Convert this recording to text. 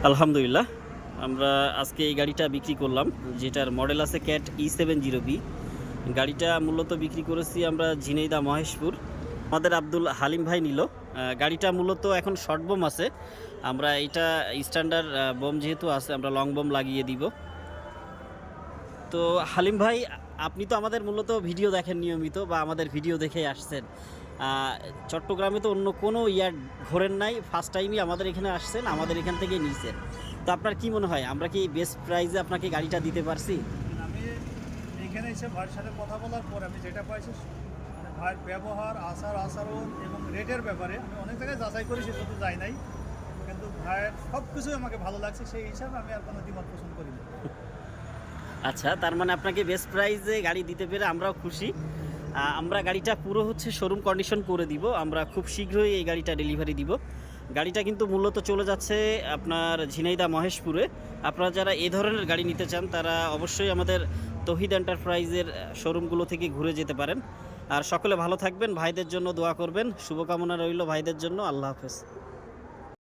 আলহামদুলিল্লাহ, আমরা আজকে এই গাড়িটা বিক্রি করলাম, যেটার মডেল আছে ক্যাট E70B। গাড়িটা মূলত বিক্রি করেছি আমরা ঝিনাইদহ মহেশপুর। আমাদের আব্দুল হালিম ভাই নিল। গাড়িটা মূলত এখন শর্ট বোম আছে, আমরা এটা স্ট্যান্ডার্ড বোম যেহেতু আছে আমরা লং বোম লাগিয়ে দিব। তো হালিম ভাই, আপনি তো আমাদের মূলত ভিডিও দেখেন নিয়মিত, বা আমাদের ভিডিও দেখে আসছেন। চট্টগ্রামে তো অন্য কোনো ঘোরেন নাই, ফার্স্ট টাইমই আমাদের এখানে আসছেন, আমাদের এখান থেকে নিয়েছেন। তো আপনার কি মনে হয়, আমরা কি বেস্ট প্রাইসে আপনাকে গাড়িটা দিতে পারছি? আমি এখানে এসে ভাইয়ের সাথে কথা বলার পর আমি যেটা পাইছি, মানে ভাইয়ের ব্যবহার, আচরণ এবং রেটের ব্যাপারে আমি অনেক জায়গায় যাচাই করি, সে শুধু যাই নাই, কিন্তু ভাইয়ের সব কিছুই আমাকে ভালো লাগছে। সেই হিসাবে আমি আর কোনো দ্বিমত পোষণ করি না। আচ্ছা, তার মানে আপনাকে বেস্ট প্রাইসে গাড়ি দিতে পেরে আমরাও খুশি। আমরা গাড়িটা পুরো শোরুম কন্ডিশন করে দিব, আমরা খুব শীঘ্রই এই গাড়িটা ডেলিভারি দিব। গাড়িটা কিন্তু মূলত চলে যাচ্ছে আপনার ঝিনাইদহ মহেশপুরে। আপনারা যারা এই ধরনের গাড়ি নিতে চান তারা অবশ্যই আমাদের তৌহিদ এন্টারপ্রাইজের শোরুমগুলো থেকে ঘুরে যেতে পারেন। আর সকলে ভালো থাকবেন, ভাইদের জন্য দোয়া করবেন, শুভকামনা রইল ভাইদের জন্য। আল্লাহ হাফেজ।